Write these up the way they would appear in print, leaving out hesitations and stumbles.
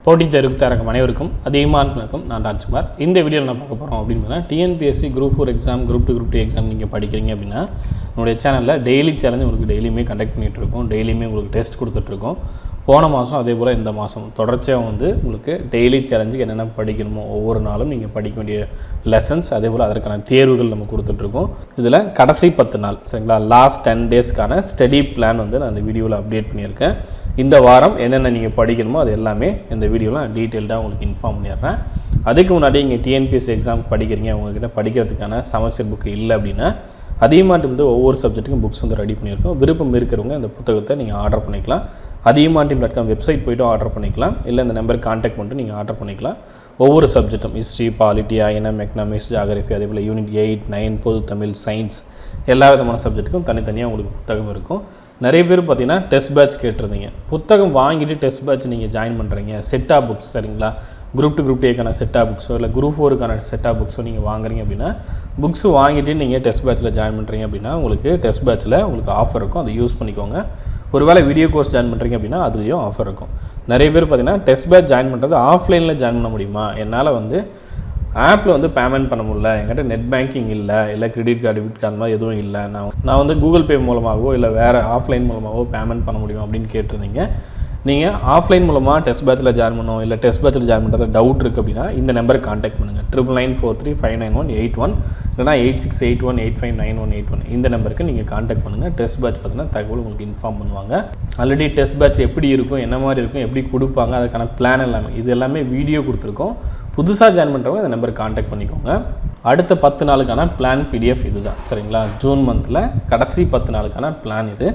போட்டித் தேர்வுக்கு தயாராகும் அனைவருக்கும் அதிகமான வணக்கம். நான் ராஜ்குமார். இந்த வீடியோவில் என்ன பார்க்க போகிறோம் அப்படின்னா TNPSC Group 4 exam, Group 2, Group 3 exam நீங்கள் படிக்கிறீங்க அப்படின்னா என்னுடைய சேனலில் டெய்லி சேலஞ்சு உங்களுக்கு டெய்லியுமே கண்டக்ட் பண்ணிகிட்டு இருக்கோம். டெய்லியுமே உங்களுக்கு டெஸ்ட் கொடுத்துட்ருக்கோம். போன மாதம் அதே போல் இந்த மாதம் தொடர்ச்சியாக உங்களுக்கு டெய்லி சேலஞ்சுக்கு என்னென்ன படிக்கணுமோ ஒவ்வொரு நாளும் நீங்கள் படிக்க வேண்டிய லெசன்ஸ், அதே போல் அதற்கான தேர்வுகள் நம்ம கொடுத்துட்ருக்கோம். இதில் கடைசி 10 நாள் சரிங்களா, லாஸ்ட் 10 டேஸ்க்கான ஸ்டடி பிளான் நான் இந்த வீடியோவில் அப்டேட் பண்ணியிருக்கேன். இந்த வாரம் என்னென்ன நீங்கள் படிக்கணுமோ அது எல்லாமே இந்த வீடியோவில் நான் டீட்டெயில்டாக உங்களுக்கு இன்ஃபார்ம் பண்ணிடுறேன். அதுக்கு முன்னாடி இங்கே TNPSC எக்ஸாம் படிக்கிறீங்க, உங்கள்கிட்ட படிக்கிறதுக்கான சமச்சீர் புக்கு இல்லை அப்படின்னா அதிகமாக ஒவ்வொரு சப்ஜெக்ட்டுக்கும் புக்ஸ் ரெடி பண்ணியிருக்கோம். விருப்பம் இருக்கிறவங்க இந்த புத்தகத்தை நீங்கள் ஆர்டர் பண்ணிக்கலாம். athiyaman.com வெப்சைட் போய்ட்டு ஆர்டர் பண்ணிக்கலாம், இல்லை இந்த நம்பருக்கு கான்டாக்ட் பண்ணிட்டு நீங்கள் ஆர்டர் பண்ணிக்கலாம். ஒவ்வொரு சப்ஜெக்ட்டும் history, polity, INM, economics, geography, அதே போல் யூனிட் 8, 9, பொது தமிழ், சயின்ஸ் எல்லா விதமான சப்ஜெக்ட்டுக்கும் தனித்தனியாக உங்களுக்கு புத்தகம் இருக்கும். நிறைய பேர் பார்த்தீங்கன்னா டெஸ்ட் பேட்ச் கேட்டிருந்தீங்க. புத்தகம் வாங்கிட்டு டெஸ்ட் பேட்ச் நீங்கள் ஜாயின் பண்ணுறீங்க. செட்டாக புக்ஸ் சரிங்களா, Group 2, Group 2க்கான செட்டாக புக்ஸோ இல்லை Group 4க்கான செட்டாக புக்ஸோ நீங்கள் வாங்குறீங்க அப்படின்னா புக்ஸ் வாங்கிட்டு நீங்கள் டெஸ்ட் பேட்சில் ஜாயின் பண்ணுறீங்க அப்படின்னா உங்களுக்கு டெஸ்ட் பேட்சில் உங்களுக்கு ஆஃபர் இருக்கும். அதை யூஸ் பண்ணிக்கோங்க. ஒருவேளை வீடியோ கோர்ஸ் ஜாயின் பண்ணுறீங்க அப்படின்னா அதுலேயும் ஆஃபர் இருக்கும். நிறைய பேர் பார்த்தீங்கன்னா டெஸ்ட் பேட்ச் ஜாயின் பண்ணுறது ஆஃப்லைனில் ஜாயின் பண்ண முடியுமா, என்னால் ஆப்பில் பேமெண்ட் பண்ண முடியல, என்கிட்ட நெட் பேங்கிங் இல்லை கிரெடிட் கார்டு, டெபிட் கார்டு அந்த மாதிரி எதுவும் இல்லை, நான் கூகுள் பே மூலமாகவோ இல்லை வேறு ஆஃப்லைன் மூலமாகவோ பேமெண்ட் பண்ண முடியும் அப்படின்னு கேட்டிருந்தீங்க. நீங்கள் ஆஃப்லைன் மூலமாக டெஸ்ட் பேட்சில் ஜாயின் பண்ணணும், இல்லை டெஸ்ட் பேட்சில் ஜாயின் பண்ணுறது டவுட் இருக்குது அப்படின்னா இந்த நம்பருக்கு கான்டாக்ட் பண்ணுங்கள். 9994359181 இல்லைனா 8681859181 இந்த நம்பருக்கு நீங்கள் கான்டாக்ட் பண்ணுங்கள். டெஸ்ட் பேட்ச் பார்த்தீங்கன்னா தகவல் உங்களுக்கு இன்ஃபார்ம் பண்ணுவாங்க. ஆல்ரெடி டெஸ்ட் பேட்ச் எப்படி இருக்கும், என்ன மாதிரி இருக்கும், எப்படி கொடுப்பாங்க, அதுக்கான பிளான் எல்லாமே இது எல்லாமே வீடியோ கொடுத்துருக்கோம். புதுசாக ஜாயின் பண்ணுறவங்க இந்த நம்பருக்கு கான்டாக்ட் பண்ணிக்கோங்க. அடுத்த 10 நாளுக்கான பிளான் PDF இது தான் சரிங்களா. ஜூன் மந்தில் கடைசி 10 நாளுக்கான பிளான் இது.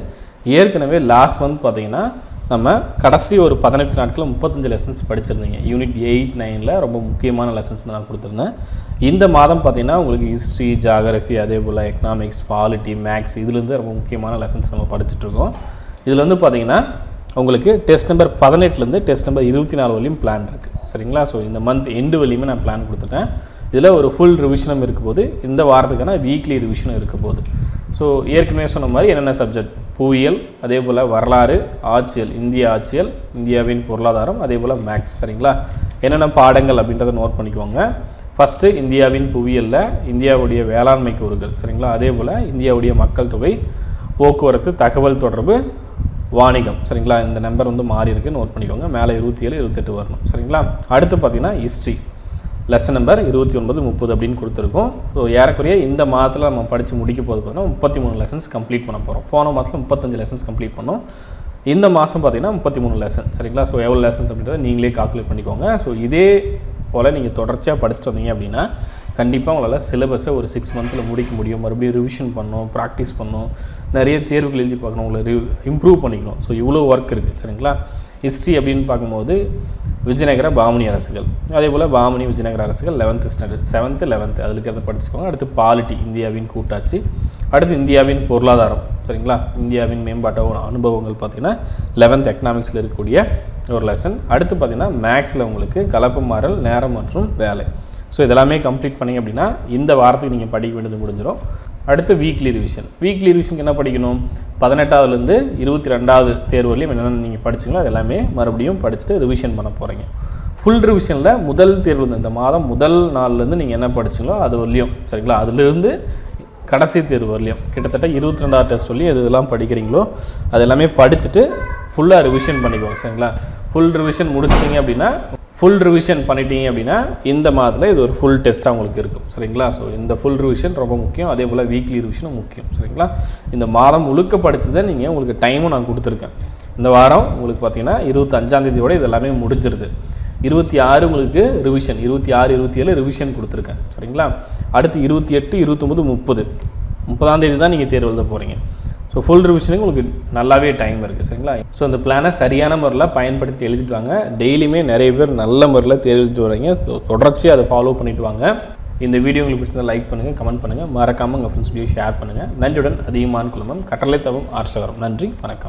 ஏற்கனவே லாஸ்ட் மந்த் பார்த்தீங்கன்னா நம்ம கடைசி ஒரு 18 நாட்களில் 35 லெசன்ஸ் படிச்சிருந்தீங்க. யூனிட் 8, 9ல் ரொம்ப முக்கியமான லெசன்ஸ் நான் கொடுத்துருந்தேன். இந்த மாதம் பார்த்தீங்கன்னா உங்களுக்கு ஹிஸ்ட்ரி, ஜியாகிரஃபி, அதே போல் எக்கனாமிக்ஸ், பாலிட்டி, மேக்ஸ் இதுலேருந்து ரொம்ப முக்கியமான லெசன்ஸ் நம்ம படிச்சுட்ருக்கோம். இதில் பார்த்தீங்கன்னா உங்களுக்கு டெஸ்ட் நம்பர் 18லேருந்து டெஸ்ட் நம்பர் 24 வரையும் பிளான் இருக்குது சரிங்களா. ஸோ இந்த மந்த் எண்டு வரையுமே நான் பிளான் கொடுத்துட்டேன். இதில் ஒரு ஃபுல் ரிவிஷனும் இருக்க போது, இந்த வாரத்துக்கான வீக்லி ரிவிஷனும் இருக்க போகுது. ஸோ ஏற்கனவே சொன்ன மாதிரி என்னென்ன சப்ஜெக்ட், புவியியல், அதே போல் வரலாறு, ஆட்சியல், இந்திய ஆட்சியல், இந்தியாவின் பொருளாதாரம், அதே போல் மேக்ஸ் சரிங்களா. என்னென்ன பாடங்கள் அப்படின்றத நோட் பண்ணிக்குவாங்க. ஃபஸ்ட்டு இந்தியாவின் புவியியலில் இந்தியாவுடைய வேளாண்மை கூறுகள் சரிங்களா, அதே போல் இந்தியாவுடைய மக்கள் தொகை, போக்குவரத்து, தகவல் தொடர்பு, வாணிகம் சரிங்களா. இந்த நம்பர் மாறி இருக்குது, நோட் பண்ணிக்கோங்க. மேலே 27, 28 வரணும் சரிங்களா. அடுத்து பார்த்தீங்கன்னா ஹிஸ்ட்ரி லெசன் நம்பர் 29, 30 அப்படின்னு கொடுத்துருக்கோம். ஸோ ஏறக்குறைய இந்த மாதத்தில் நம்ம படித்து முடிக்க போது பார்த்தீங்கன்னா 33 லெசன்ஸ் கம்ப்ளீட் பண்ண போகிறோம். போன மாதத்தில் 35 லெசன்ஸ் கம்ப்ளீட் பண்ணோம். இந்த மாதம் பார்த்தீங்கன்னா 33 லெசன் சரிங்களா. ஸோ எவ்வளோ லெசன்ஸ் அப்படின்றத நீங்களே கால்குலேட் பண்ணிக்கோங்க. ஸோ இதே போல் நீங்கள் தொடர்ச்சியாக படிச்சுட்டு வந்தீங்க அப்படின்னா கண்டிப்பாக உங்களால் சிலபஸை ஒரு 6 மந்தில் முடிக்க முடியும். மறுபடியும் ரிவிஷன் பண்ணணும், ப்ராக்டிஸ் பண்ணணும், நிறைய தேர்வுகள் எழுதி பார்க்கணும், உங்களை இம்ப்ரூவ் பண்ணிக்கணும். ஸோ இவ்வளோ ஒர்க் இருக்குது சரிங்களா. ஹிஸ்ட்ரி அப்படின்னு பார்க்கும்போது விஜயநகர பாமணி அரசுகள், அதே போல் பாமணி விஜயநகர அரசுகள் 11th ஸ்டாண்டர்ட் 7th 11th அதில் இருக்கிறத படிச்சுக்கோங்க. அடுத்து பாலிட்டி, இந்தியாவின் கூட்டாட்சி, அடுத்து இந்தியாவின் பொருளாதாரம் சரிங்களா. இந்தியாவின் மேம்பாட்டு அனுபவங்கள் பார்த்திங்கன்னா 11th எக்கனாமிக்ஸில் இருக்கக்கூடிய ஒரு லெசன். அடுத்து பார்த்திங்கன்னா மேக்ஸில் உங்களுக்கு கலப்பு மாறல், நேரம் மற்றும் வேலை. ஸோ இதெல்லாமே கம்ப்ளீட் பண்ணிங்க அப்படின்னா இந்த வாரத்துக்கு நீங்கள் படிக்க வேண்டியது முடிஞ்சிடும். அடுத்து வீக்லி ரிவிஷனுக்கு என்ன படிக்கணும், 18வதுலேருந்து 22வது தேர்வு வரையும் என்னென்ன நீங்கள் படிச்சிங்களோ அது எல்லாமே மறுபடியும் படிச்சுட்டு ரிவிஷன் பண்ண போகிறீங்க. ஃபுல் ரிவிஷனில் முதல் தேர்வு இந்த மாதம் முதல் நாள்லேருந்து நீங்கள் என்ன படிச்சிங்களோ அது வரலையும் சரிங்களா, அதிலிருந்து கடைசி தேர்வு வரலையும் கிட்டத்தட்ட 22வது டெஸ்ட் வரலையும் இதெல்லாம் படிக்கிறீங்களோ அது எல்லாமே படிச்சுட்டு ஃபுல்லாக ரிவிஷன் பண்ணிக்கோங்க சரிங்களா. ஃபுல் ரிவிஷன் முடிச்சிட்டிங்க அப்படின்னா பண்ணிட்டீங்க அப்படின்னா இந்த மாதத்தில் இது ஒரு ஃபுல் டெஸ்ட்டாக உங்களுக்கு இருக்கும் சரிங்களா. ஸோ இந்த ஃபுல் ரிவிஷன் ரொம்ப முக்கியம். அதே போல் வீக்லி ரிவிஷனும் முக்கியம் சரிங்களா. இந்த மாதம் முழுக்க படித்ததை நீங்கள் உங்களுக்கு டைமும் நான் கொடுத்துருக்கேன். இந்த வாரம் உங்களுக்கு பார்த்தீங்கன்னா 25ஆம் தேதியோடு இது எல்லாமே முடிஞ்சிருது. 26 உங்களுக்கு ரிவிஷன், 26, 27 ரிவிஷன் கொடுத்துருக்கேன் சரிங்களா. அடுத்து 28, 29, 30ஆம் தேதி தான் நீங்கள் தேர்வு எழுத போகிறீங்க. ஸோ ஃபுல் ரிவிஷனுக்கு உங்களுக்கு நல்லாவே டைம் இருக்குது சரிங்களா. ஸோ இந்த பிளானை சரியான முறையில் பயன்படுத்திட்டு எழுதிட்டு வாங்க. டெய்லியுமே நிறைய பேர் நல்ல முறையில் தேர்வு எழுதிட்டு வரீங்க. தொடர்ச்சியாக அதை ஃபாலோ பண்ணிவிட்டு வாங்க. இந்த வீடியோ உங்களுக்கு பிடிச்சிருந்தா லைக் பண்ணுங்கள், கமெண்ட் பண்ணுங்கள், மறக்காமல் உங்கள் ஃப்ரெண்ட்ஸ் வீடியோ ஷேர் பண்ணுங்கள். நன்றியுடன் அதிகமான குழுமம் கட்டளை தவும் ஆர்ஷகரம். நன்றி, வணக்கம்.